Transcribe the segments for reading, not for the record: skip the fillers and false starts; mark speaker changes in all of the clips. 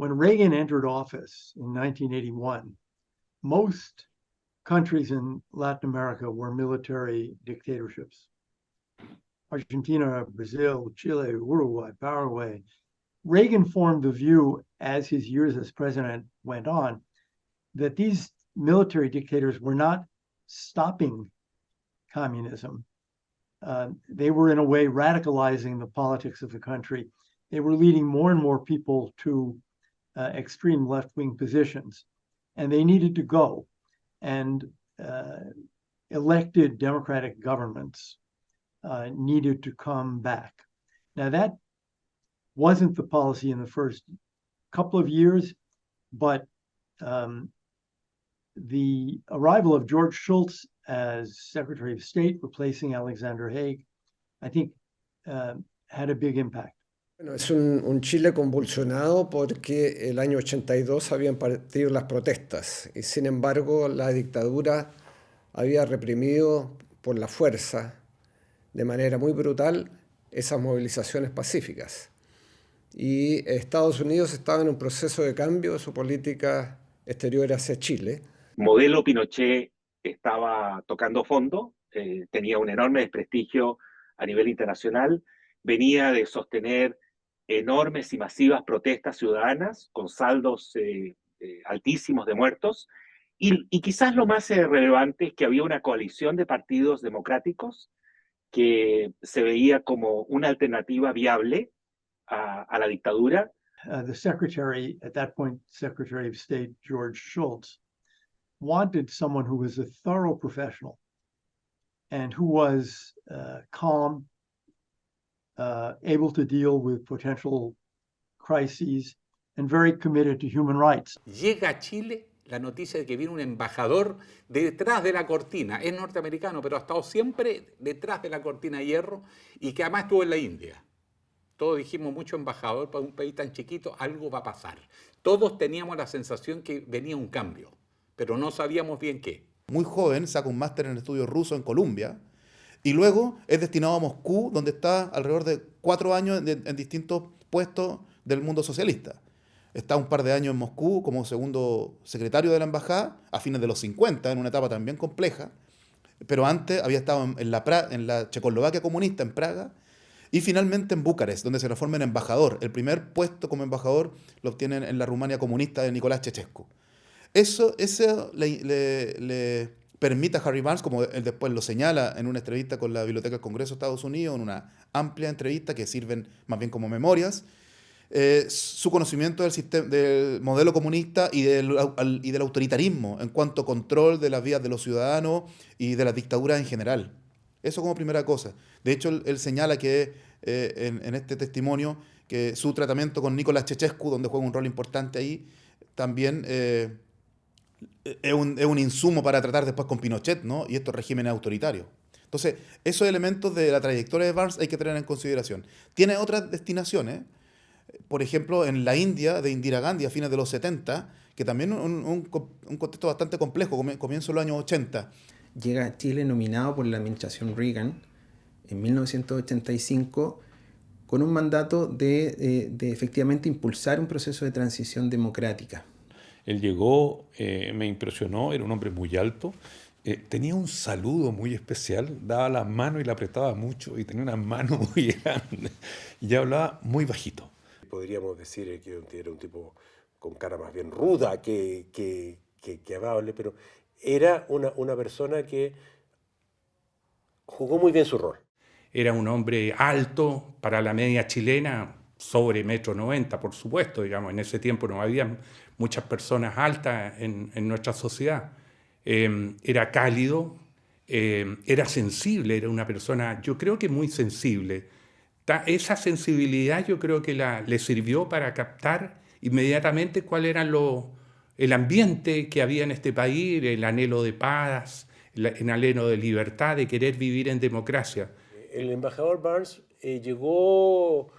Speaker 1: when Reagan entered office in 1981, most countries in Latin America were military dictatorships. Argentina, Brazil, Chile, Uruguay, Paraguay. Reagan formed the view as his years as president went on that these military dictators were not stopping communism. They were in a way radicalizing the politics of the country. They were leading more and more people to extreme left-wing positions, and they needed to go. And elected democratic governments needed to come back. Now, that wasn't the policy in the first couple of years, but the arrival of George Shultz as Secretary of State, replacing Alexander Haig, I think had a big impact.
Speaker 2: Bueno, es un Chile convulsionado porque el año 82 habían partido las protestas y sin embargo la dictadura había reprimido por la fuerza de manera muy brutal esas movilizaciones pacíficas. Y Estados Unidos estaba en un proceso de cambio de su política exterior hacia Chile.
Speaker 3: Modelo Pinochet estaba tocando fondo, tenía un enorme desprestigio a nivel internacional, venía de sostener enormes y masivas protestas ciudadanas con saldos altísimos de muertos, y quizás lo más relevante es que había una coalición de partidos democráticos que se veía como una alternativa viable a la dictadura.
Speaker 1: The secretary, at that point, Secretary of State George Shultz, wanted someone who was a thorough professional and who was calm, able to deal with potential crises, and very committed to human rights.
Speaker 4: Llega a Chile la noticia de que viene un embajador detrás de la cortina. Es norteamericano, pero ha estado siempre detrás de la cortina de hierro y que además estuvo en la India. Todos dijimos, mucho embajador para un país tan chiquito, algo va a pasar. Todos teníamos la sensación que venía un cambio, pero no sabíamos bien qué.
Speaker 5: Muy joven, saca un máster en estudios rusos en Columbia y luego es destinado a Moscú, donde está alrededor de 4 años en distintos puestos del mundo socialista. Está un par de años en Moscú como segundo secretario de la embajada, a fines de los 50, en una etapa también compleja, pero antes había estado en la Checoslovaquia comunista, en Praga, y finalmente en Bucarest, donde se transforma en embajador. El primer puesto como embajador lo obtienen en la Rumania comunista de Nicolás Ceausescu. Eso le permite a Harry Barnes, como él después lo señala en una entrevista con la Biblioteca del Congreso de Estados Unidos, en una amplia entrevista que sirven más bien como memorias, su conocimiento del modelo comunista y del autoritarismo en cuanto a control de las vidas de los ciudadanos y de las dictaduras en general. Eso como primera cosa. De hecho, él señala que en este testimonio que su tratamiento con Nicolás Ceausescu, donde juega un rol importante ahí, también es un insumo para tratar después con Pinochet, ¿no? Y estos regímenes autoritarios. Entonces, esos elementos de la trayectoria de Barnes hay que tener en consideración. Tiene otras destinaciones, por ejemplo, en la India, de Indira Gandhi a fines de los 70, que también un contexto bastante complejo, comienzo de los años 80.
Speaker 6: Llega a Chile nominado por la administración Reagan en 1985 con un mandato de efectivamente impulsar un proceso de transición democrática.
Speaker 7: Él llegó, me impresionó, era un hombre muy alto, tenía un saludo muy especial, daba la mano y la apretaba mucho y tenía una mano muy grande y hablaba muy bajito.
Speaker 8: Podríamos decir que era un tipo con cara más bien ruda que amable, pero era una persona que jugó muy bien su rol.
Speaker 4: Era un hombre alto para la media chilena, sobre 1,90 m, por supuesto, digamos. En ese tiempo no había muchas personas altas en nuestra sociedad. Era cálido, era sensible, era una persona, yo creo que muy sensible. Esa sensibilidad yo creo que le sirvió para captar inmediatamente cuál era el ambiente que había en este país, el anhelo de paz, el anhelo de libertad, de querer vivir en democracia.
Speaker 8: El embajador Barnes llegó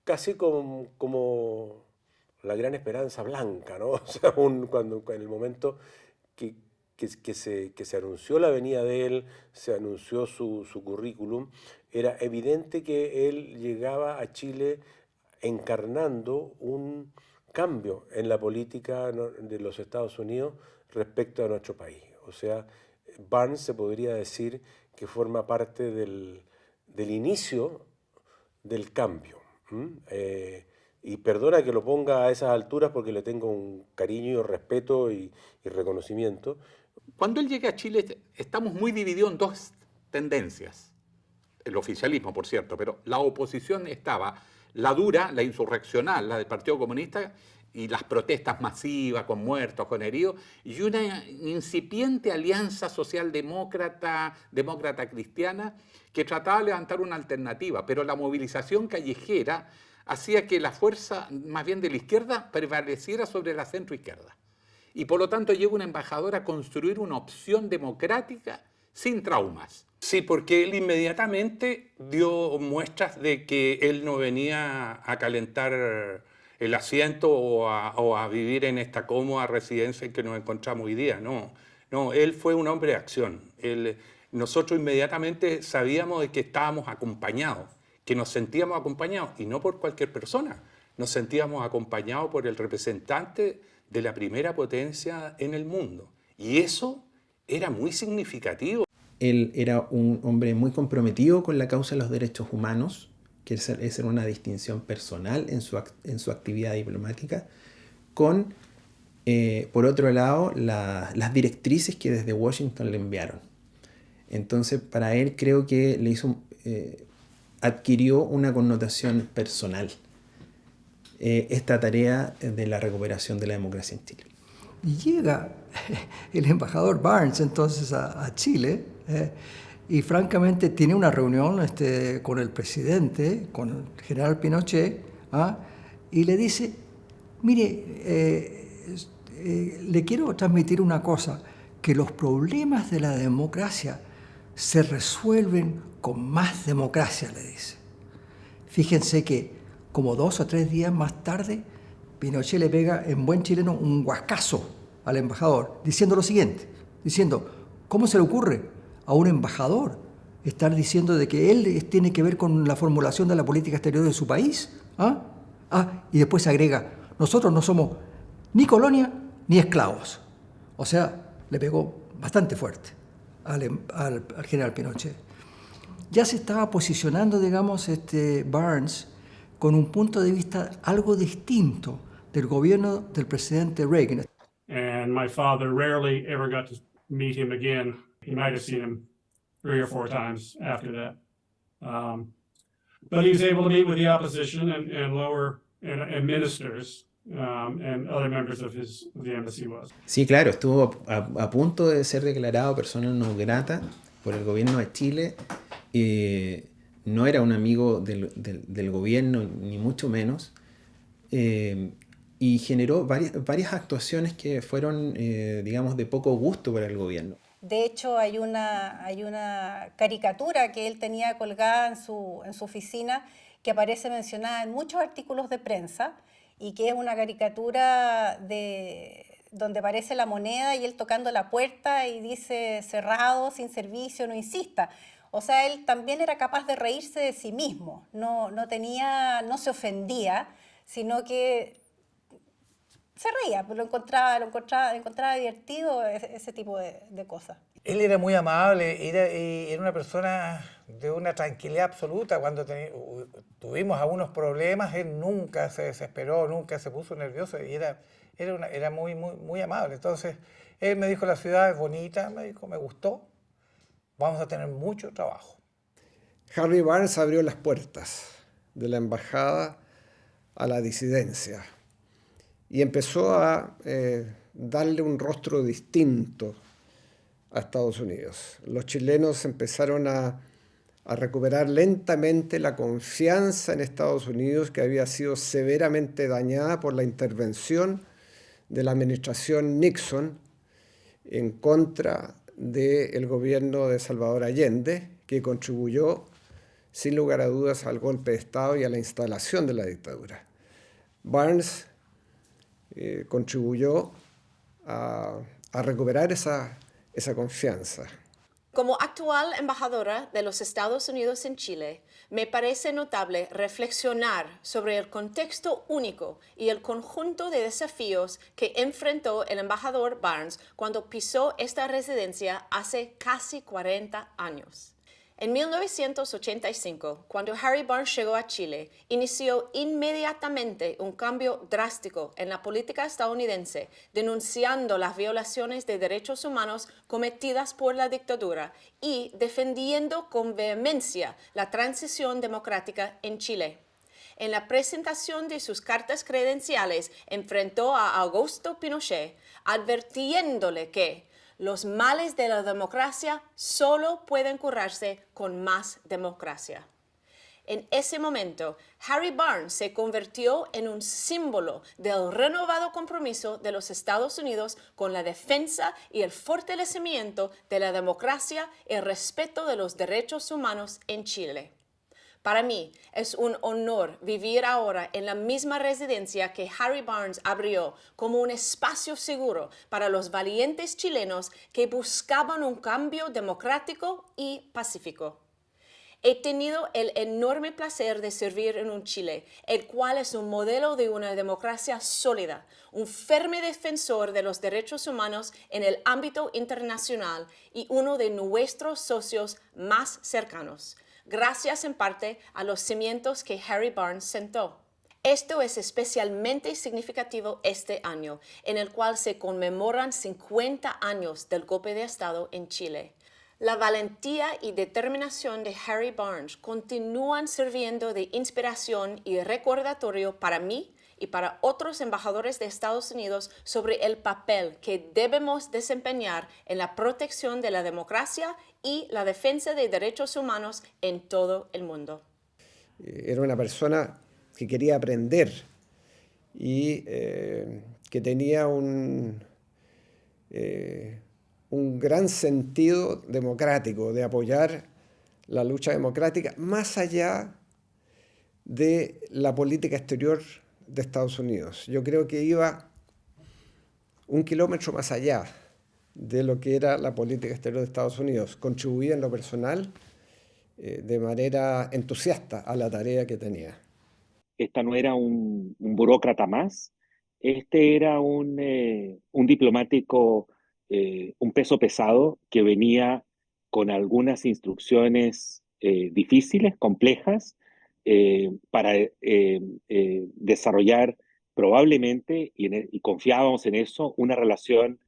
Speaker 8: casi como la gran esperanza blanca, ¿no? O sea, cuando en el momento que se anunció la venida de él, se anunció su currículum, era evidente que él llegaba a Chile encarnando un cambio en la política de los Estados Unidos respecto a nuestro país. O sea, Barnes se podría decir que forma parte del inicio del cambio. Y perdona que lo ponga a esas alturas porque le tengo un cariño, respeto y reconocimiento.
Speaker 9: Cuando él llega a Chile, estamos muy divididos en dos tendencias. El oficialismo, por cierto, pero la oposición estaba la dura, la insurreccional, la del Partido Comunista, y las protestas masivas con muertos, con heridos, y una incipiente alianza socialdemócrata, demócrata-cristiana, que trataba de levantar una alternativa, pero la movilización callejera hacía que la fuerza más bien de la izquierda prevaleciera sobre la centroizquierda. Y por lo tanto llega un embajador a construir una opción democrática sin traumas.
Speaker 4: Sí, porque él inmediatamente dio muestras de que él no venía a calentar el asiento o a vivir en esta cómoda residencia en que nos encontramos hoy día. No, él fue un hombre de acción. Nosotros inmediatamente sabíamos de que estábamos acompañados, que nos sentíamos acompañados, y no por cualquier persona. Nos sentíamos acompañados por el representante de la primera potencia en el mundo. Y eso era muy significativo.
Speaker 6: Él era un hombre muy comprometido con la causa de los derechos humanos, que esa era una distinción personal en su actividad diplomática, con, por otro lado, las directrices que desde Washington le enviaron. Entonces, para él creo que adquirió una connotación personal esta tarea de la recuperación de la democracia en Chile.
Speaker 10: Y llega el embajador Barnes entonces a Chile y francamente tiene una reunión con el presidente, con el general Pinochet, y le dice, mire, le quiero transmitir una cosa, que los problemas de la democracia se resuelven con más democracia, le dice. Fíjense que como 2 o 3 días más tarde, Pinochet le pega en buen chileno un guascazo al embajador, diciendo lo siguiente, diciendo, ¿cómo se le ocurre a un embajador estar diciendo de que él tiene que ver con la formulación de la política exterior de su país? Y después agrega, nosotros no somos ni colonia ni esclavos. O sea, le pegó bastante fuerte al general Pinochet. Ya se estaba posicionando, digamos, Barnes con un punto de vista algo distinto del gobierno del presidente Reagan.
Speaker 11: And my father rarely ever got to meet him again. He might have seen him 3 or 4 times after that. But he was able to meet with the opposition and lower and ministers and other members of the embassy was.
Speaker 6: Sí, claro, estuvo a punto de ser declarado persona no grata por el gobierno de Chile. No era un amigo del gobierno, ni mucho menos. Y generó varias actuaciones que fueron, digamos, de poco gusto para el gobierno.
Speaker 12: De hecho, hay una caricatura que él tenía colgada en su oficina que aparece mencionada en muchos artículos de prensa y que es una caricatura donde aparece la moneda y él tocando la puerta y dice cerrado, sin servicio, no insista. O sea, él también era capaz de reírse de sí mismo, no se ofendía, sino que se reía, pues lo encontraba divertido ese tipo de cosas.
Speaker 13: Él era muy amable, era una persona de una tranquilidad absoluta. Cuando tuvimos algunos problemas, él nunca se desesperó, nunca se puso nervioso y era muy, muy, muy amable. Entonces, él me dijo, la ciudad es bonita, me dijo, me gustó, vamos a tener mucho trabajo.
Speaker 2: Harry Barnes abrió las puertas de la embajada a la disidencia y empezó a darle un rostro distinto a Estados Unidos. Los chilenos empezaron a recuperar lentamente la confianza en Estados Unidos, que había sido severamente dañada por la intervención de la administración Nixon en contra del gobierno de Salvador Allende, que contribuyó sin lugar a dudas al golpe de Estado y a la instalación de la dictadura. Barnes contribuyó a recuperar esa confianza.
Speaker 14: Como actual embajadora de los Estados Unidos en Chile, me parece notable reflexionar sobre el contexto único y el conjunto de desafíos que enfrentó el embajador Barnes cuando pisó esta residencia hace casi 40 años. En 1985, cuando Harry Barnes llegó a Chile, inició inmediatamente un cambio drástico en la política estadounidense, denunciando las violaciones de derechos humanos cometidas por la dictadura y defendiendo con vehemencia la transición democrática en Chile. En la presentación de sus cartas credenciales, enfrentó a Augusto Pinochet, advirtiéndole que los males de la democracia solo pueden curarse con más democracia. En ese momento, Harry Barnes se convirtió en un símbolo del renovado compromiso de los Estados Unidos con la defensa y el fortalecimiento de la democracia y el respeto de los derechos humanos en Chile. Para mí es un honor vivir ahora en la misma residencia que Harry Barnes abrió como un espacio seguro para los valientes chilenos que buscaban un cambio democrático y pacífico. He tenido el enorme placer de servir en un Chile, el cual es un modelo de una democracia sólida, un firme defensor de los derechos humanos en el ámbito internacional y uno de nuestros socios más cercanos, gracias en parte a los cimientos que Harry Barnes sentó. Esto es especialmente significativo este año, en el cual se conmemoran 50 años del golpe de Estado en Chile. La valentía y determinación de Harry Barnes continúan sirviendo de inspiración y recordatorio para mí y para otros embajadores de Estados Unidos sobre el papel que debemos desempeñar en la protección de la democracia y la defensa de derechos humanos en todo el mundo.
Speaker 2: Era una persona que quería aprender y que tenía un gran sentido democrático, de apoyar la lucha democrática más allá de la política exterior de Estados Unidos. Yo creo que iba un kilómetro más allá de lo que era la política exterior de Estados Unidos. Contribuía en lo personal de manera entusiasta a la tarea que tenía.
Speaker 3: Esta no era un burócrata más, este era un diplomático, un peso pesado que venía con algunas instrucciones difíciles, complejas, para desarrollar probablemente, y confiábamos en eso, una relación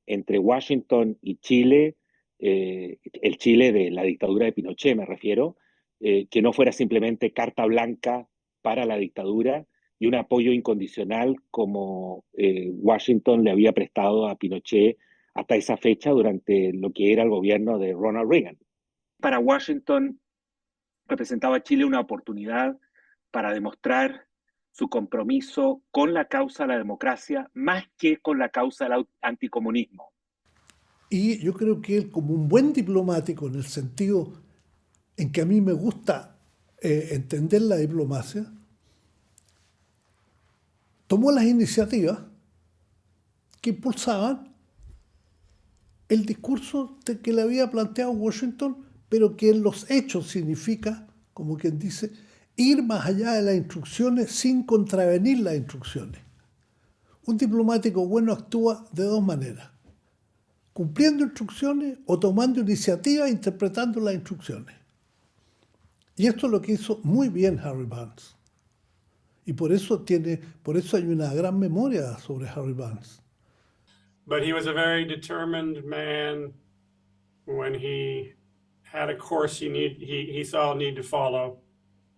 Speaker 3: entre Washington y Chile, el Chile de la dictadura de Pinochet me refiero, que no fuera simplemente carta blanca para la dictadura y un apoyo incondicional como Washington le había prestado a Pinochet hasta esa fecha durante lo que era el gobierno de Ronald Reagan. Para Washington representaba a Chile una oportunidad para demostrar su compromiso con la causa de la democracia más que con la causa del anticomunismo.
Speaker 15: Y yo creo que él, como un buen diplomático, en el sentido en que a mí me gusta entender la diplomacia, tomó las iniciativas que impulsaban el discurso que le había planteado Washington, pero que en los hechos significa, como quien dice, ir más allá de las instrucciones sin contravenir las instrucciones. Un diplomático bueno actúa de dos maneras: cumpliendo instrucciones o tomando iniciativa e interpretando las instrucciones. Y esto es lo que hizo muy bien Harry Barnes. Y por eso hay una gran memoria sobre Harry Barnes.
Speaker 11: But he was a very determined man when he had a course he saw a need to follow.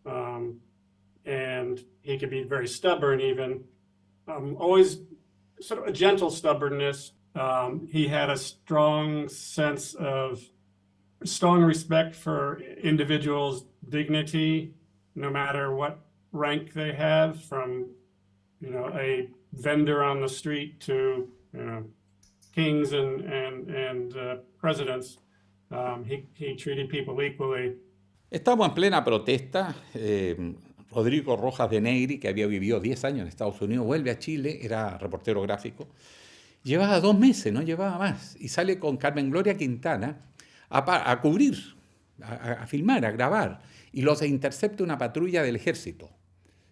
Speaker 11: And he could be very stubborn even. Always sort of a gentle stubbornness. He had a strong respect for individuals' dignity, no matter what rank they have, from a vendor on the street to kings and presidents. He treated people equally.
Speaker 9: Estamos en plena protesta. Rodrigo Rojas de Negri, que había vivido 10 años en Estados Unidos, vuelve a Chile, era reportero gráfico. Llevaba 2 meses, no llevaba más. Y sale con Carmen Gloria Quintana a cubrir, a filmar, a grabar. y los intercepta una patrulla del ejército.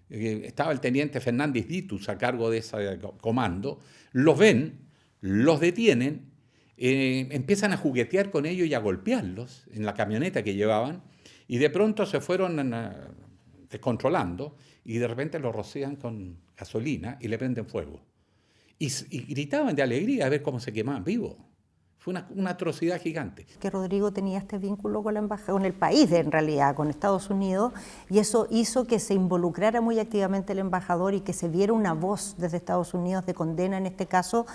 Speaker 9: Estaba el teniente Fernández Ditus a cargo de ese comando. Los ven, los detienen, empiezan a juguetear con ellos y a golpearlos en la camioneta que llevaban, y de pronto se fueron descontrolando y de repente los rocían con gasolina y le prenden fuego. Y gritaban de alegría a ver cómo se quemaban vivos. Fue una atrocidad gigante.
Speaker 16: Que Rodrigo tenía este vínculo con la embajada, con el país en realidad, con Estados Unidos, y eso hizo que se involucrara muy activamente el embajador y que se viera una voz desde Estados Unidos de condena en este caso,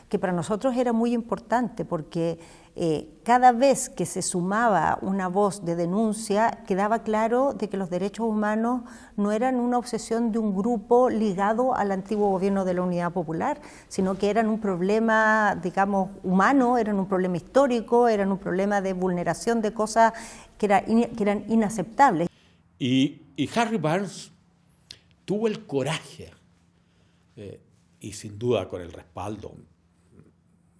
Speaker 16: que para nosotros era muy importante porque cada vez que se sumaba una voz de denuncia quedaba claro de que los derechos humanos no eran una obsesión de un grupo ligado al antiguo gobierno de la Unidad Popular, sino que eran un problema, digamos, humano, eran un problema histórico, eran un problema de vulneración de cosas que eran inaceptables.
Speaker 7: Y Harry Barnes tuvo el coraje, y sin duda con el respaldo,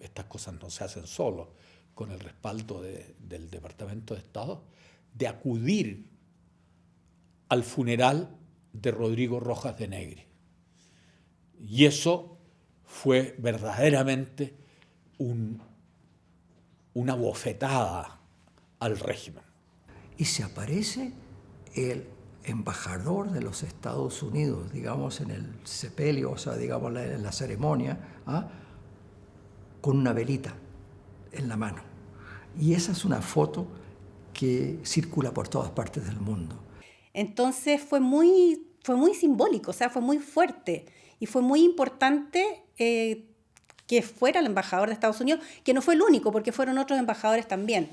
Speaker 7: estas cosas no se hacen solos, con el respaldo del Departamento de Estado, de acudir al funeral de Rodrigo Rojas de Negri. Y eso fue verdaderamente una bofetada al régimen.
Speaker 10: Y se aparece el embajador de los Estados Unidos, digamos, en el sepelio, o sea, digamos, en la ceremonia, con una velita en la mano. Y esa es una foto que circula por todas partes del mundo.
Speaker 12: Entonces fue muy simbólico, o sea, fue muy fuerte y fue muy importante que fuera el embajador de Estados Unidos, que no fue el único, porque fueron otros embajadores también,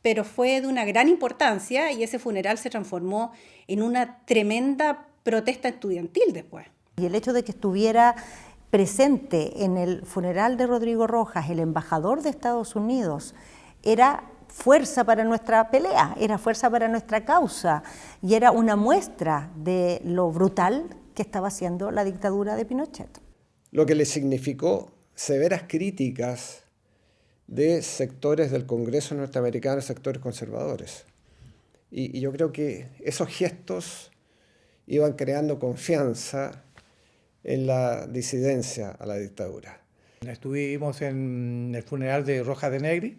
Speaker 12: pero fue de una gran importancia y ese funeral se transformó en una tremenda protesta estudiantil después.
Speaker 16: Y el hecho de que estuviera presente en el funeral de Rodrigo Rojas el embajador de Estados Unidos era fuerza para nuestra pelea, era fuerza para nuestra causa y era una muestra de lo brutal que estaba haciendo la dictadura de Pinochet.
Speaker 2: Lo que le significó severas críticas de sectores del Congreso norteamericano, sectores conservadores. Y yo creo que esos gestos iban creando confianza en la disidencia a la dictadura.
Speaker 13: Estuvimos en el funeral de Rojas de Negri.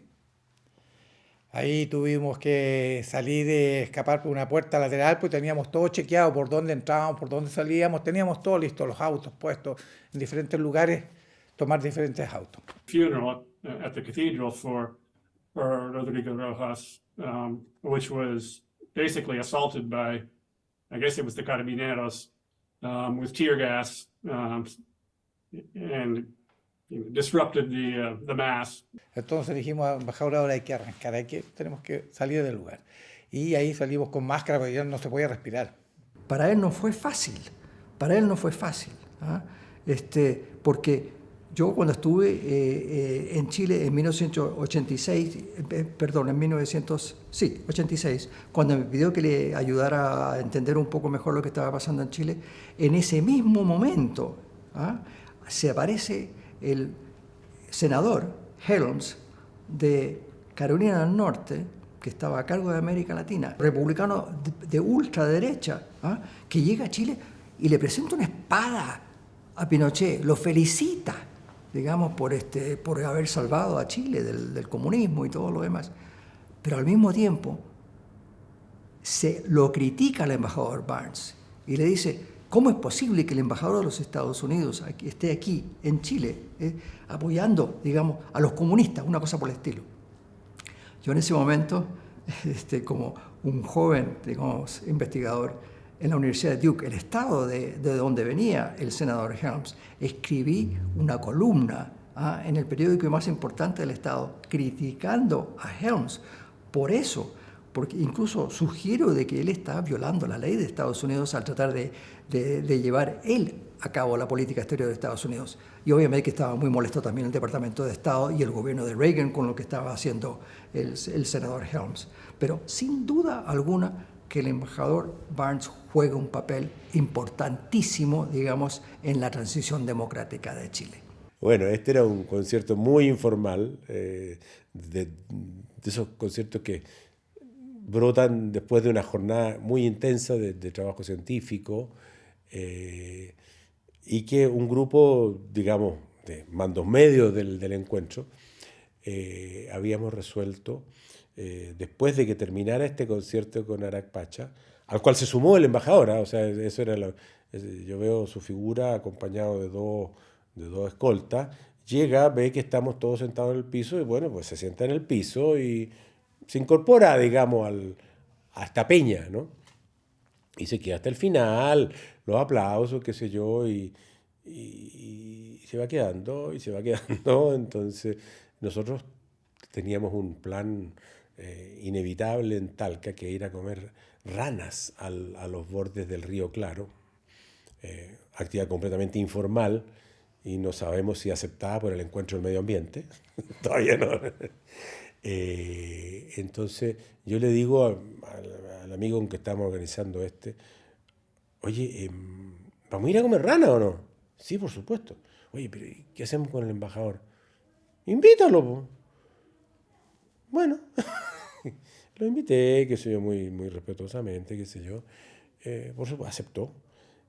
Speaker 13: Ahí tuvimos que escapar por una puerta lateral, pues teníamos todo chequeado por dónde entrábamos, por dónde salíamos, teníamos todo listo, los autos puestos en diferentes lugares, tomar diferentes autos.
Speaker 11: Funeral at the cathedral for Rodrigo Rojas, which was basically assaulted by, I guess it was the carabineros, with tear gas, and disrupted the mass.
Speaker 13: Entonces dijimos, embajador, ahora hay que arrancar, tenemos que salir del lugar. Y ahí salimos con máscara porque ya no se podía respirar.
Speaker 10: Para él no fue fácil, porque yo cuando estuve en Chile en 1986, cuando me pidió que le ayudara a entender un poco mejor lo que estaba pasando en Chile, en ese mismo momento se aparece el senador Helms de Carolina del Norte, que estaba a cargo de América Latina, republicano de ultraderecha, que llega a Chile y le presenta una espada a Pinochet, lo felicita, digamos, por haber salvado a Chile del comunismo y todo lo demás. Pero al mismo tiempo se lo critica al embajador Barnes y le dice: ¿cómo es posible que el embajador de los Estados Unidos esté aquí, en Chile, apoyando, digamos, a los comunistas, una cosa por el estilo? Yo en ese momento, como un joven, digamos, investigador en la Universidad de Duke, el estado de donde venía el senador Helms, escribí una columna en el periódico más importante del estado, criticando a Helms por eso, porque incluso sugiero de que él está violando la ley de Estados Unidos al tratar de llevar él a cabo la política exterior de Estados Unidos. Y obviamente que estaba muy molesto también el Departamento de Estado y el gobierno de Reagan con lo que estaba haciendo el senador Helms. Pero sin duda alguna que el embajador Barnes juega un papel importantísimo, digamos, en la transición democrática de Chile.
Speaker 17: Bueno, este era un concierto muy informal, de esos conciertos que
Speaker 8: brotan después de una jornada muy intensa de trabajo científico, y que un grupo, digamos, de mandos medios del encuentro, habíamos resuelto, después de que terminara este concierto con Arak Pacha, al cual se sumó el embajador, o sea, eso era yo veo su figura acompañado de dos escoltas, llega, ve que estamos todos sentados en el piso y bueno, pues se sienta en el piso y se incorpora, digamos, a esta peña, ¿no? Y se queda hasta el final, los aplausos, qué sé yo, y se va quedando, y se va quedando. Entonces, nosotros teníamos un plan inevitable en Talca, que ir a comer ranas a los bordes del río Claro, actividad completamente informal, y no sabemos si aceptada por el encuentro del medio ambiente, todavía no. Entonces yo le digo al amigo con que estamos organizando oye, ¿vamos a ir a comer rana o no? Sí, por supuesto. Oye, pero ¿qué hacemos con el embajador? Invítalo, po. Bueno, lo invité, qué sé yo, muy, muy respetuosamente, qué sé yo. Por supuesto, aceptó.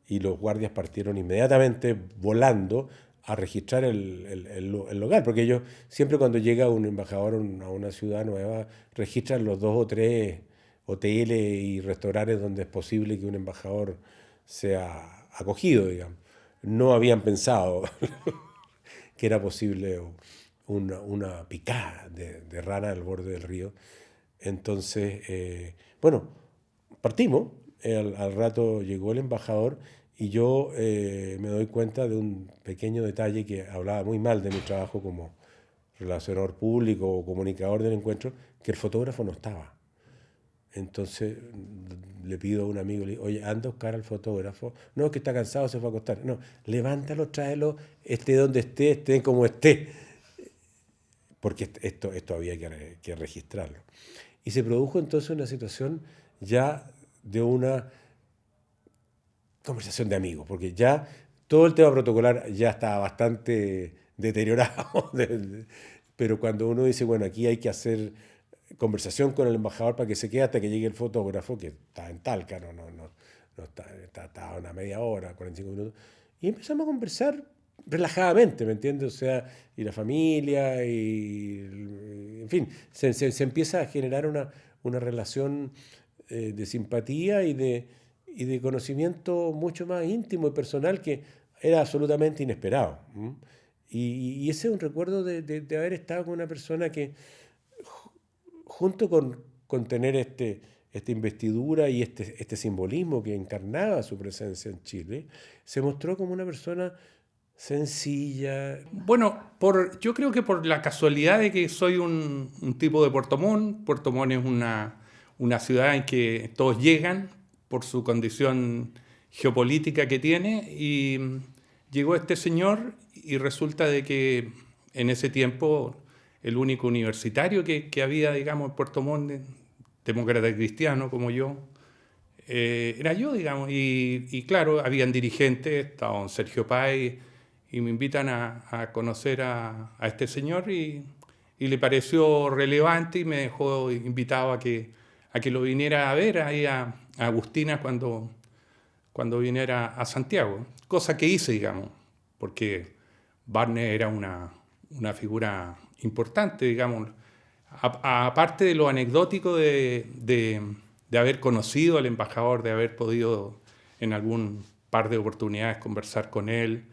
Speaker 8: Y los guardias partieron inmediatamente volando a registrar el local, porque ellos siempre cuando llega un embajador a una ciudad nueva, registran los 2 o 3 hoteles y restaurantes donde es posible que un embajador sea acogido, digamos. No habían pensado que era posible una picada de rana al borde del río. Entonces, bueno, partimos, al rato llegó el embajador y yo me doy cuenta de un pequeño detalle que hablaba muy mal de mi trabajo como relacionador público o comunicador del encuentro, que el fotógrafo no estaba. Entonces le pido a un amigo, le digo, oye, anda a buscar al fotógrafo. No, que está cansado, se fue a acostar. No, levántalo, tráelo, esté donde esté como esté. Porque esto había que registrarlo. Y se produjo entonces una situación ya de una conversación de amigos, porque ya todo el tema protocolar ya estaba bastante deteriorado. Pero cuando uno dice, bueno, aquí hay que hacer conversación con el embajador para que se quede hasta que llegue el fotógrafo, que está en Talca, no está una media hora, 45 minutos, y empezamos a conversar relajadamente, ¿me entiendes? O sea, y la familia, en fin, se empieza a generar una relación de simpatía y de conocimiento mucho más íntimo y personal que era absolutamente inesperado. Y ese es un recuerdo de haber estado con una persona que, junto con tener esta investidura y este simbolismo que encarnaba su presencia en Chile, se mostró como una persona sencilla.
Speaker 4: Bueno, yo creo que por la casualidad de que soy un tipo de Puerto Montt. Puerto Montt es una ciudad en que todos llegan por su condición geopolítica que tiene, y llegó este señor y resulta de que en ese tiempo el único universitario que había, digamos, en Puerto Montt, demócrata cristiano como yo, era yo, digamos, y claro, habían dirigentes, estaba don Sergio Páez, y me invitan a conocer a este señor y le pareció relevante y me dejó invitado a que lo viniera a ver ahí a Agustina cuando viniera a Santiago, cosa que hice, digamos, porque Barnes era una figura importante, digamos, aparte de lo anecdótico de haber conocido al embajador, de haber podido en algún par de oportunidades conversar con él,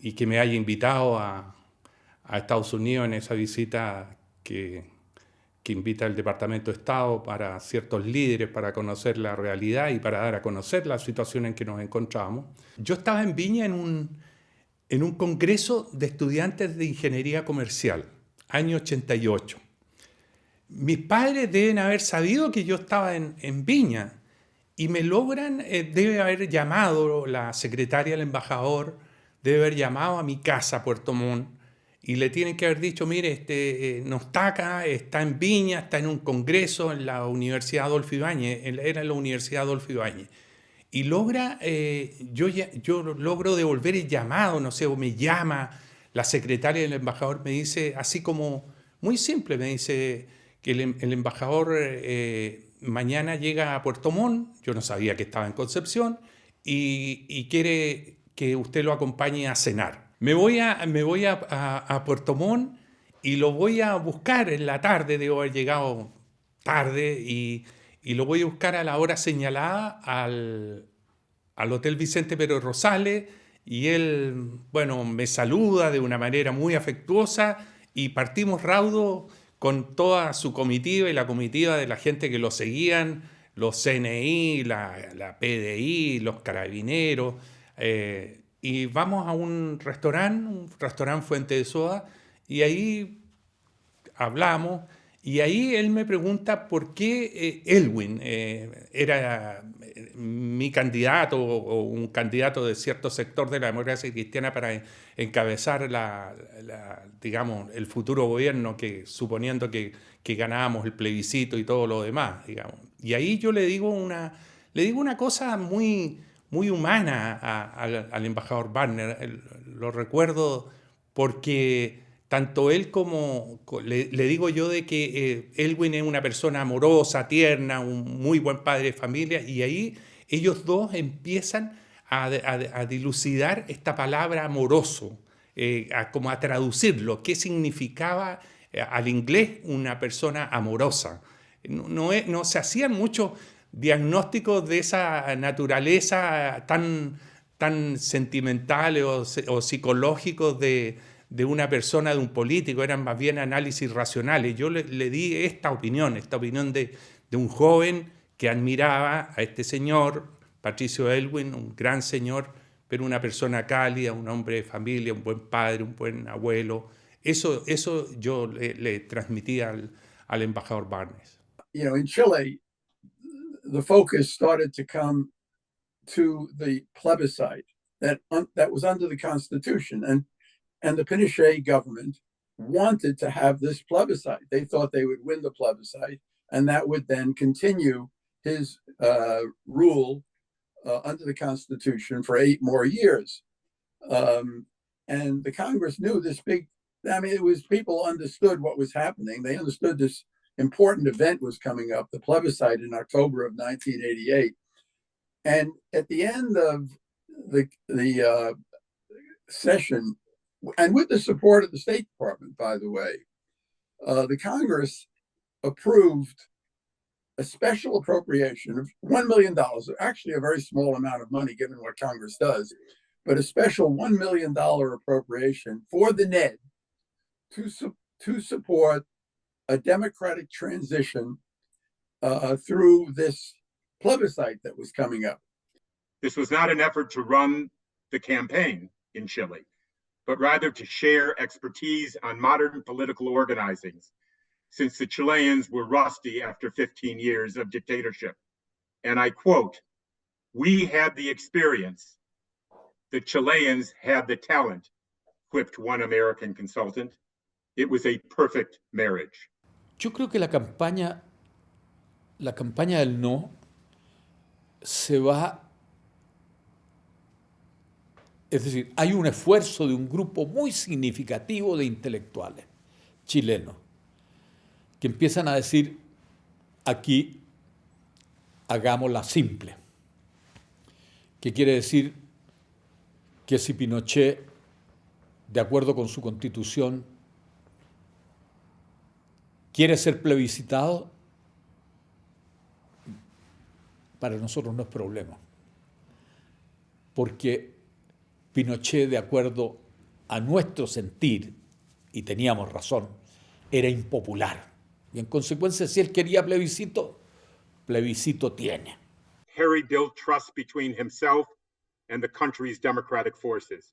Speaker 4: y que me haya invitado a Estados Unidos en esa visita que invita el Departamento de Estado para ciertos líderes para conocer la realidad y para dar a conocer la situación en que nos encontrábamos. Yo estaba en Viña en un congreso de estudiantes de ingeniería comercial, año 88. Mis padres deben haber sabido que yo estaba en Viña y me logran, debe haber llamado la secretaria del embajador, debe haber llamado a mi casa, Puerto Montt, y le tienen que haber dicho, mire, no está acá, está en Viña, está en un congreso en la Universidad Adolfo Ibáñez, era en la Universidad Adolfo Ibáñez. Y yo logro devolver el llamado, no sé, o me llama la secretaria del embajador, me dice, así como, muy simple, me dice, que el embajador mañana llega a Puerto Montt, yo no sabía que estaba en Concepción, y quiere que usted lo acompañe a cenar. Me voy a Puerto Montt y lo voy a buscar en la tarde, debo haber llegado tarde, y lo voy a buscar a la hora señalada al Hotel Vicente Pérez Rosales, y él, bueno, me saluda de una manera muy afectuosa y partimos raudo con toda su comitiva y la comitiva de la gente que lo seguían, los CNI, la PDI, los carabineros, y vamos a un restaurante Fuente de Soda, y ahí hablamos, y ahí él me pregunta por qué Elwin era mi candidato o un candidato de cierto sector de la democracia cristiana para encabezar digamos, el futuro gobierno, suponiendo que ganábamos el plebiscito y todo lo demás, digamos. Y ahí yo le digo una cosa muy, muy humana al embajador Barnes. Lo recuerdo porque tanto él como le digo yo de que Elwin es una persona amorosa, tierna, un muy buen padre de familia, y ahí ellos dos empiezan a dilucidar esta palabra amoroso, como a traducirlo, qué significaba al inglés una persona amorosa. No se hacían muchos diagnósticos de esa naturaleza tan sentimentales o psicológicos de una persona, de un político, eran más bien análisis racionales. Yo le di esta opinión de un joven que admiraba a este señor, Patricio Elwin, un gran señor, pero una persona cálida, un hombre de familia, un buen padre, un buen abuelo. Eso yo le transmití al embajador Barnes.
Speaker 17: You know, in Chile, the focus started to come to the plebiscite that was under the Constitution, and the Pinochet government wanted to have this plebiscite. They thought they would win the plebiscite, and that would then continue his rule under the Constitution for 8 more years. And the Congress knew this people understood what was happening. They understood this important event was coming up, the plebiscite in October of 1988. And at the end of the session, and with the support of the State Department, by the way, the Congress approved a special appropriation of $1 million, actually a very small amount of money given what Congress does, but a special $1 million appropriation for the NED to support a democratic transition through this plebiscite that was coming up.
Speaker 18: This was not an effort to run the campaign in Chile, but rather to share expertise on modern political organizing, since the Chileans were rusty after 15 years of dictatorship. And I quote, "We had the experience. The Chileans had the talent," quipped one American consultant. "It was a perfect marriage."
Speaker 7: Yo creo que la campaña del no se va. Es decir, hay un esfuerzo de un grupo muy significativo de intelectuales chilenos que empiezan a decir, aquí hagámosla simple. ¿Qué quiere decir? Que si Pinochet, de acuerdo con su constitución, quiere ser plebiscitado, para nosotros no es problema. Porque Pinochet, de acuerdo a nuestro sentir, y teníamos razón, era impopular. Y en consecuencia, si él quería plebiscito, plebiscito tiene.
Speaker 18: Harry built trust between himself and the country's democratic forces,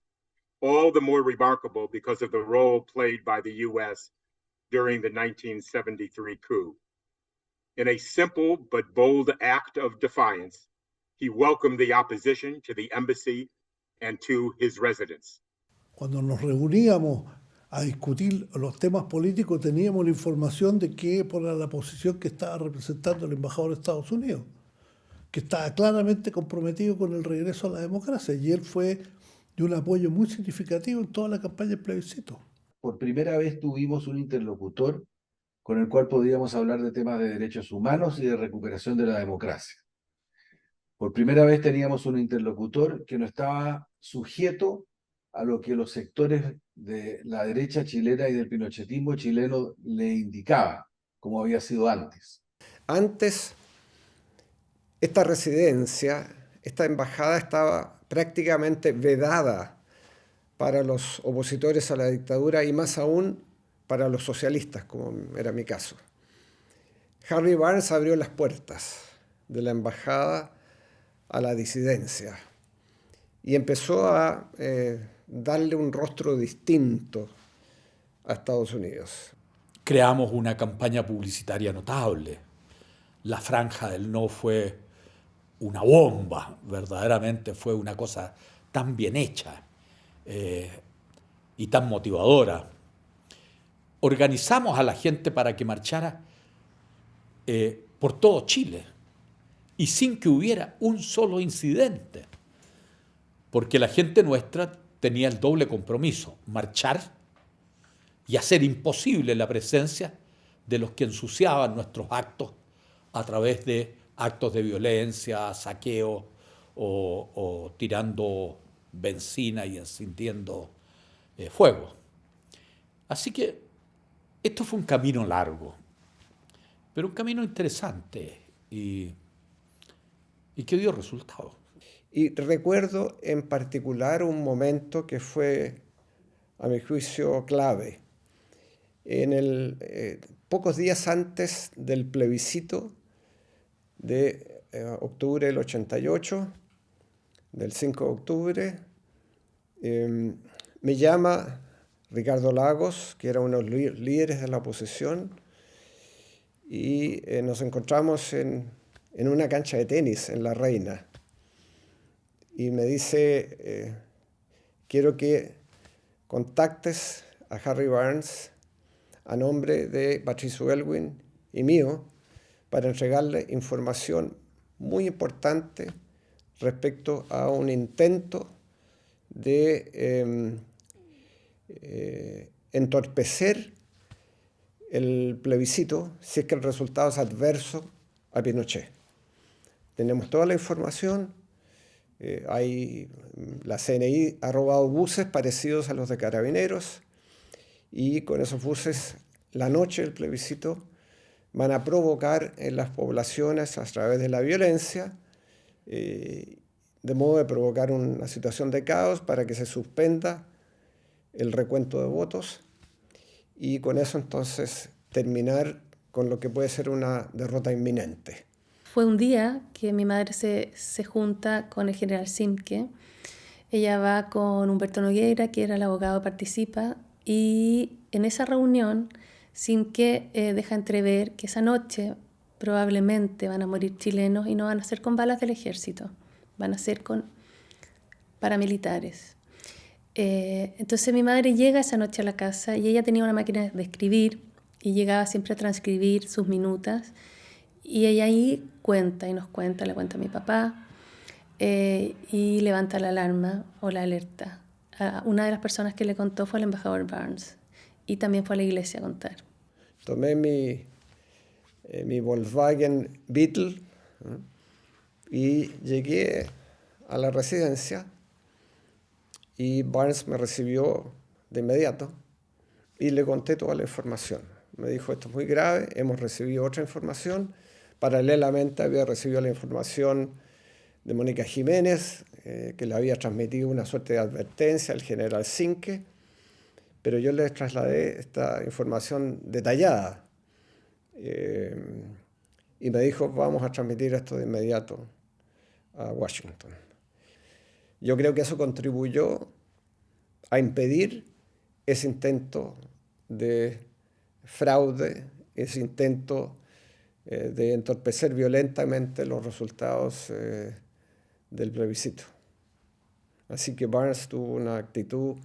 Speaker 18: all the more remarkable because of the role played by the U.S. during the 1973 coup. In a simple but bold act of defiance, he welcomed the opposition to the embassy and to his residence.
Speaker 15: Cuando nos reuníamos a discutir los temas políticos, teníamos la información de que por la posición que estaba representando el embajador de Estados Unidos, que estaba claramente comprometido con el regreso a la democracia, y él fue de un apoyo muy significativo en toda la campaña del plebiscito.
Speaker 19: Por primera vez tuvimos un interlocutor con el cual podíamos hablar de temas de derechos humanos y de recuperación de la democracia. Por primera vez teníamos un interlocutor que no estaba sujeto a lo que los sectores de la derecha chilena y del pinochetismo chileno le indicaban, como había sido antes.
Speaker 2: Antes, esta residencia, esta embajada estaba prácticamente vedada para los opositores a la dictadura y más aún para los socialistas, como era mi caso. Harry Barnes abrió las puertas de la embajada a la disidencia y empezó a darle un rostro distinto a Estados Unidos.
Speaker 20: Creamos una campaña publicitaria notable. La Franja del No fue una bomba, verdaderamente fue una cosa tan bien hecha y tan motivadora. Organizamos a la gente para que marchara por todo Chile y sin que hubiera un solo incidente, porque la gente nuestra tenía el doble compromiso: marchar y hacer imposible la presencia de los que ensuciaban nuestros actos a través de actos de violencia, saqueo o tirando benzina y encendiendo fuego. Así que esto fue un camino largo, pero un camino interesante y que dio resultados.
Speaker 2: Y recuerdo en particular un momento que fue, a mi juicio, clave. Pocos días antes del plebiscito de octubre del 88, del 5 de octubre, me llama Ricardo Lagos, que era uno de los líderes de la oposición, y nos encontramos en una cancha de tenis en La Reina. Y me dice, quiero que contactes a Harry Barnes a nombre de Patricio Aylwin y mío para entregarle información muy importante respecto a un intento de entorpecer el plebiscito si es que el resultado es adverso a Pinochet. Tenemos toda la información. La CNI ha robado buses parecidos a los de Carabineros y con esos buses, la noche del plebiscito, van a provocar en las poblaciones a través de la violencia, de modo de provocar una situación de caos para que se suspenda el recuento de votos y con eso entonces terminar con lo que puede ser una derrota inminente.
Speaker 21: Fue un día que mi madre se junta con el general Simke. Ella va con Humberto Nogueira, que era el abogado Participa, y en esa reunión Simke deja entrever que esa noche probablemente van a morir chilenos y no van a ser con balas del ejército, van a ser con paramilitares. Entonces mi madre llega esa noche a la casa y ella tenía una máquina de escribir y llegaba siempre a transcribir sus minutas. Y ella ahí cuenta y nos cuenta, le cuenta a mi papá y levanta la alarma o la alerta. Una de las personas que le contó fue el embajador Barnes y también fue a la iglesia a contar.
Speaker 2: Tomé mi Volkswagen Beetle y llegué a la residencia y Barnes me recibió de inmediato y le conté toda la información. Me dijo, esto es muy grave, hemos recibido otra información. Paralelamente había recibido la información de Mónica Jiménez, que le había transmitido una suerte de advertencia al general Simke, pero yo les trasladé esta información detallada. Y me dijo, vamos a transmitir esto de inmediato a Washington. Yo creo que eso contribuyó a impedir ese intento de fraude, ese intento de entorpecer violentamente los resultados del plebiscito. Así que Barnes tuvo una actitud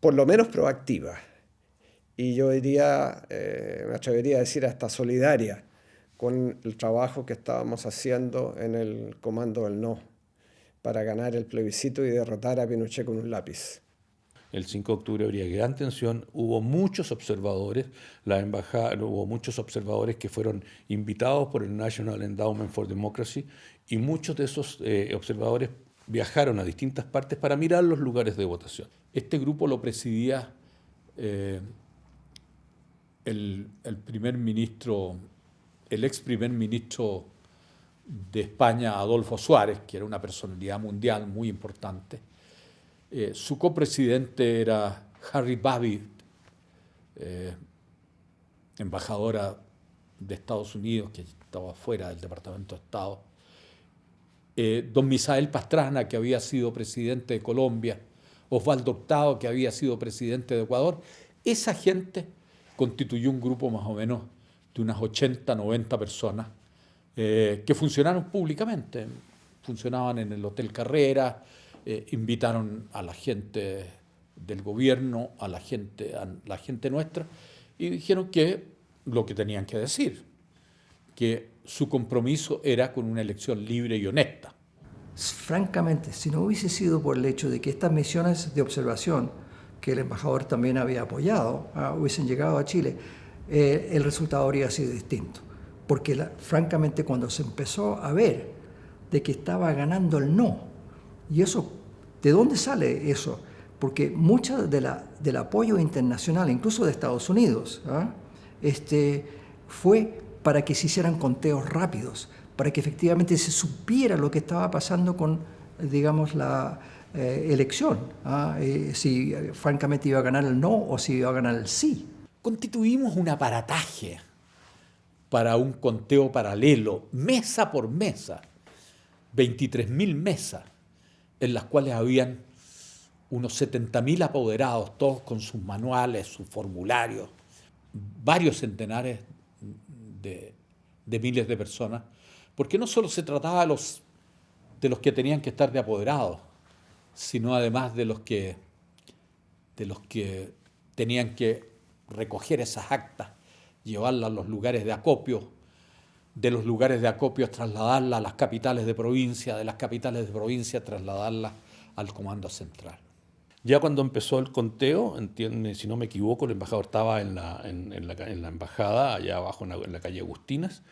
Speaker 2: por lo menos proactiva y yo diría, me atrevería a decir hasta solidaria con el trabajo que estábamos haciendo en el Comando del No para ganar el plebiscito y derrotar a Pinochet con un lápiz.
Speaker 7: el 5 de octubre habría gran tensión, hubo muchos observadores, hubo muchos observadores que fueron invitados por el National Endowment for Democracy y muchos de esos observadores viajaron a distintas partes para mirar los lugares de votación. Este grupo lo presidía el ex primer ministro de España, Adolfo Suárez, que era una personalidad mundial muy importante. Su copresidente era Harry Babbitt, embajadora de Estados Unidos, que estaba fuera del Departamento de Estado. Don Misael Pastrana, que había sido presidente de Colombia, Osvaldo Hurtado, que había sido presidente de Ecuador. Esa gente constituyó un grupo más o menos de unas 80, 90 personas que funcionaron públicamente. Funcionaban en el Hotel Carrera, invitaron a la gente del gobierno, a la gente nuestra, y dijeron que lo que tenían que decir, que su compromiso era con una elección libre y honesta.
Speaker 10: Francamente, si no hubiese sido por el hecho de que estas misiones de observación, que el embajador también había apoyado, hubiesen llegado a Chile, el resultado habría sido distinto. Porque francamente cuando se empezó a ver de que estaba ganando el no, y eso, ¿de dónde sale eso? Porque mucho del apoyo internacional, incluso de Estados Unidos, fue para que se hicieran conteos rápidos, para que efectivamente se supiera lo que estaba pasando con, digamos, la elección, si francamente iba a ganar el no o si iba a ganar el sí.
Speaker 20: Constituimos un aparataje para un conteo paralelo, mesa por mesa, 23.000 mesas, en las cuales habían unos 70.000 apoderados, todos con sus manuales, sus formularios, varios centenares de miles de personas, porque no solo se trataba de los que tenían que estar de apoderados, sino además de los que tenían que recoger esas actas, llevarlas a los lugares de acopio, de los lugares de acopio trasladarlas a las capitales de provincia, de las capitales de provincia trasladarlas al comando central.
Speaker 7: Ya cuando empezó el conteo, si no me equivoco, el embajador estaba en la embajada, allá abajo en la calle Agustinas,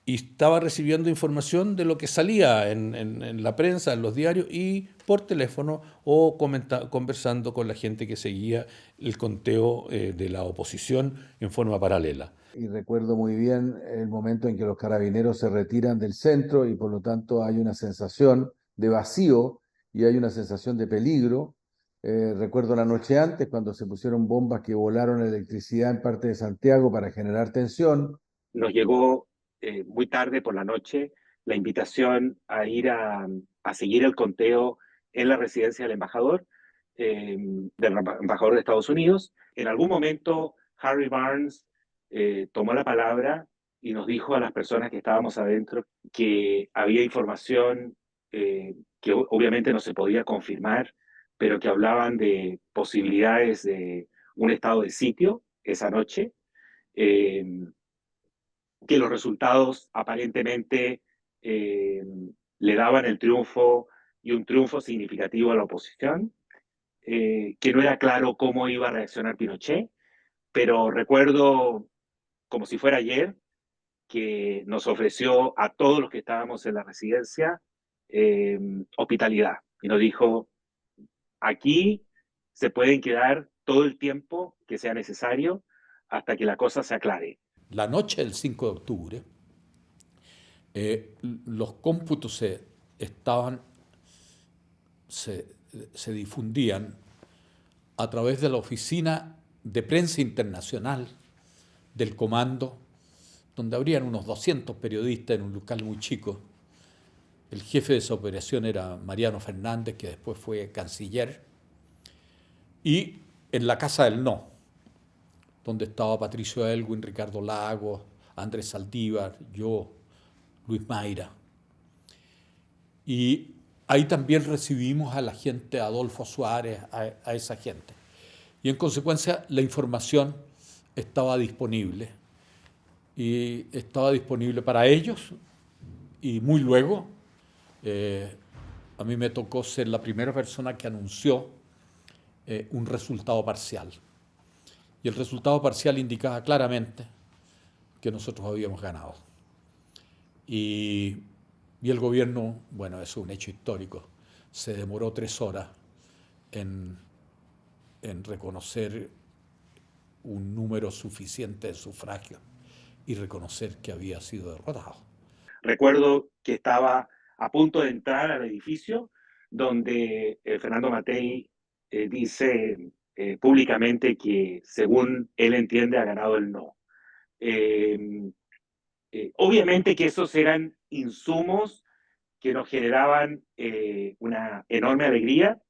Speaker 7: y estaba recibiendo información de lo que salía en la prensa, en los diarios, y por teléfono o conversando con la gente que seguía el conteo de la oposición en forma paralela.
Speaker 19: Y recuerdo muy bien el momento en que los carabineros se retiran del centro y por lo tanto hay una sensación de vacío y hay una sensación de peligro. Recuerdo la noche antes cuando se pusieron bombas que volaron electricidad en parte de Santiago para generar tensión.
Speaker 3: Nos llegó muy tarde por la noche la invitación a ir a seguir el conteo en la residencia del embajador de Estados Unidos. En algún momento Harry Barnes tomó la palabra y nos dijo a las personas que estábamos adentro que había información que obviamente no se podía confirmar, pero que hablaban de posibilidades de un estado de sitio esa noche, que los resultados aparentemente le daban el triunfo y un triunfo significativo a la oposición, que no era claro cómo iba a reaccionar Pinochet, pero recuerdo como si fuera ayer que nos ofreció a todos los que estábamos en la residencia hospitalidad y nos dijo: aquí se pueden quedar todo el tiempo que sea necesario hasta que la cosa se aclare.
Speaker 20: La noche del 5 de octubre, los cómputos se difundían a través de la oficina de prensa internacional del comando, donde habrían unos 200 periodistas en un local muy chico. El jefe de esa operación era Mariano Fernández, que después fue canciller, y en la Casa del No, donde estaba Patricio Elwin, Ricardo Lagos, Andrés Saldívar, yo, Luis Mayra. Y ahí también recibimos a la gente, a Adolfo Suárez, a esa gente. Y en consecuencia la información estaba disponible. Y estaba disponible para ellos. Y muy luego, a mí me tocó ser la primera persona que anunció un resultado parcial. Y el resultado parcial indicaba claramente que nosotros habíamos ganado. Y el gobierno, bueno, eso es un hecho histórico, se demoró 3 horas en reconocer un número suficiente de sufragios y reconocer que había sido derrotado.
Speaker 3: Recuerdo que estaba a punto de entrar al edificio donde Fernando Matthei dice públicamente que, según él entiende, ha ganado el no. Obviamente que esos eran insumos que nos generaban una enorme alegría,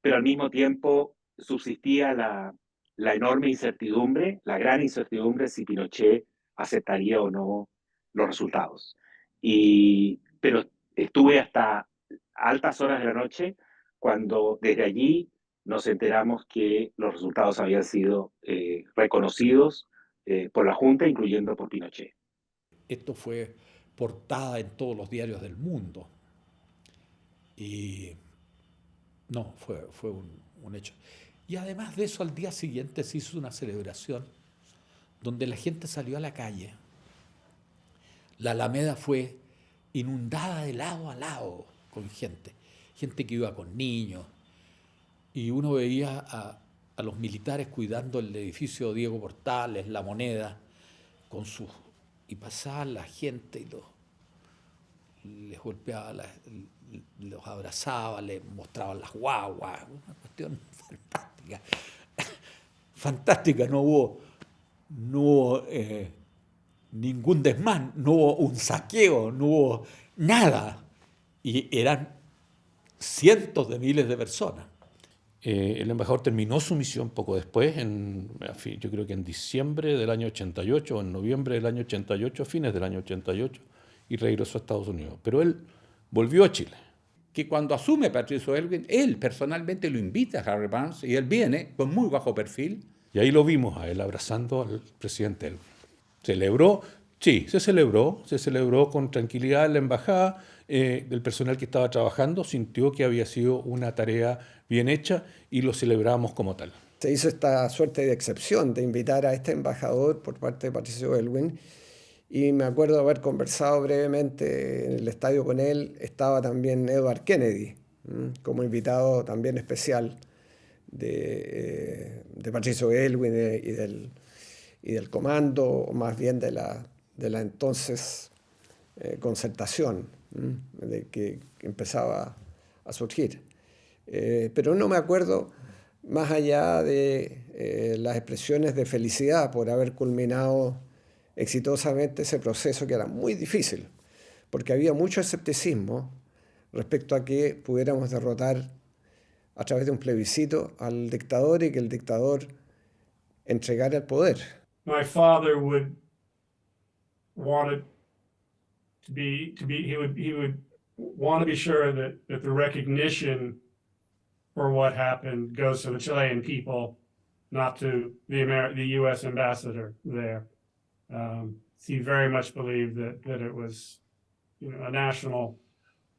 Speaker 3: pero al mismo tiempo subsistía la enorme incertidumbre, la gran incertidumbre si Pinochet aceptaría o no los resultados. Pero estuve hasta altas horas de la noche cuando desde allí nos enteramos que los resultados habían sido reconocidos por la Junta, incluyendo por Pinochet.
Speaker 20: Esto fue portada en todos los diarios del mundo. Y no, fue un hecho. Y además de eso, al día siguiente se hizo una celebración donde la gente salió a la calle. La Alameda fue inundada de lado a lado con gente que iba con niños. Y uno veía a los militares cuidando el edificio Diego Portales, La Moneda, y pasaba la gente y les golpeaba, los abrazaba, les mostraban las guaguas, una cuestión fantástica. Fantástica, no hubo ningún desmán, no hubo un saqueo, no hubo nada. Y eran cientos de miles de personas.
Speaker 7: El embajador terminó su misión poco después, yo creo que en diciembre del año 88, o en noviembre del año 88, fines del año 88, y regresó a Estados Unidos. Pero él volvió a Chile.
Speaker 9: Que cuando asume Patricio Aylwin, él personalmente lo invita a Harry Barnes y él viene con muy bajo perfil.
Speaker 7: Y ahí lo vimos a él abrazando al presidente Aylwin. ¿Celebró? Sí, se celebró con tranquilidad en la embajada. El personal que estaba trabajando sintió que había sido una tarea bien hecha y lo celebramos como tal.
Speaker 2: Se hizo esta suerte de excepción de invitar a este embajador por parte de Patricio Aylwin, y me acuerdo de haber conversado brevemente en el estadio con él. Estaba también Edward Kennedy como invitado también especial de Patricio Aylwin y del comando, o más bien de la entonces concertación de que empezaba a surgir. Pero no me acuerdo, más allá de las expresiones de felicidad por haber culminado exitosamente ese proceso, que era muy difícil, porque había mucho escepticismo respecto a que pudiéramos derrotar a través de un plebiscito al dictador y que el dictador entregara el poder.
Speaker 11: My father would want it he would want to be sure that the recognition for what happened goes to the Chilean people, not to the U.S. ambassador there. He very much believed that it was,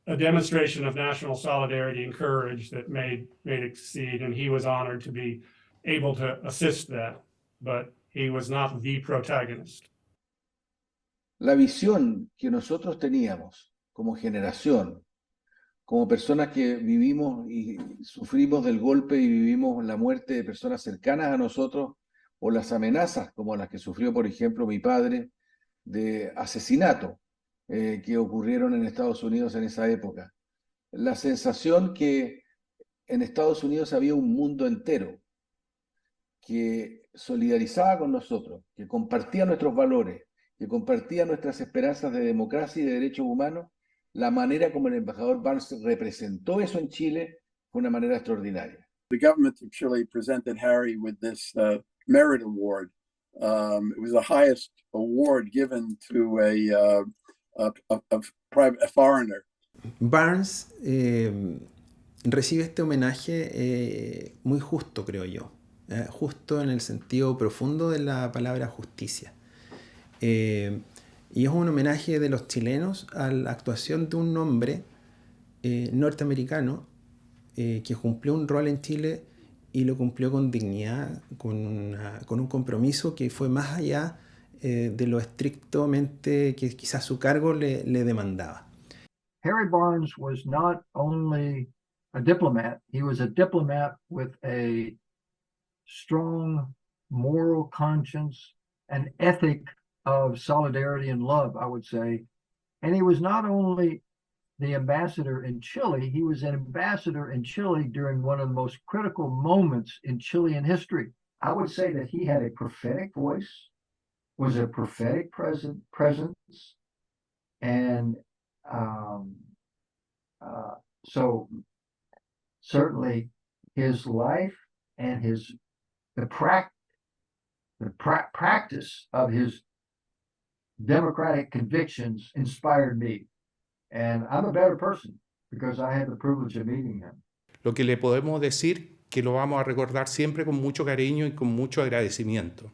Speaker 11: a demonstration of national solidarity and courage that made it succeed, and he was honored to be able to assist that, but he was not the protagonist.
Speaker 19: La visión que nosotros teníamos como generación, como personas que vivimos y sufrimos del golpe y vivimos la muerte de personas cercanas a nosotros, o las amenazas como las que sufrió, por ejemplo, mi padre, de asesinato que ocurrieron en Estados Unidos en esa época. La sensación que en Estados Unidos había un mundo entero que solidarizaba con nosotros, que compartía nuestros valores, que compartía nuestras esperanzas de democracia y de derechos humanos. La manera como el embajador Barnes representó eso en Chile fue una manera extraordinaria.
Speaker 17: The government of Chile presented Harry with this Merit Award. It was the highest award given to a foreigner.
Speaker 6: Barnes recibe este homenaje muy justo, creo yo. Justo en el sentido profundo de la palabra justicia. Y es un homenaje de los chilenos a la actuación de un hombre norteamericano que cumplió un rol en Chile y lo cumplió con dignidad, con un compromiso que fue más allá de lo estrictamente que quizás su cargo le demandaba.
Speaker 1: Harry Barnes was not only a diplomat, he was a diplomat with a strong moral conscience, an ethic of solidarity and love, I would say. And he was not only the ambassador in Chile, he was an ambassador in Chile during one of the most critical moments in Chilean history. I would say that he had a prophetic voice, was a prophetic presence, and so certainly his life and the practice of his democratic convictions inspired me. And I'm a better person because I had the privilege of meeting him.
Speaker 4: Lo que le podemos decir que lo vamos a recordar siempre con mucho cariño y con mucho agradecimiento.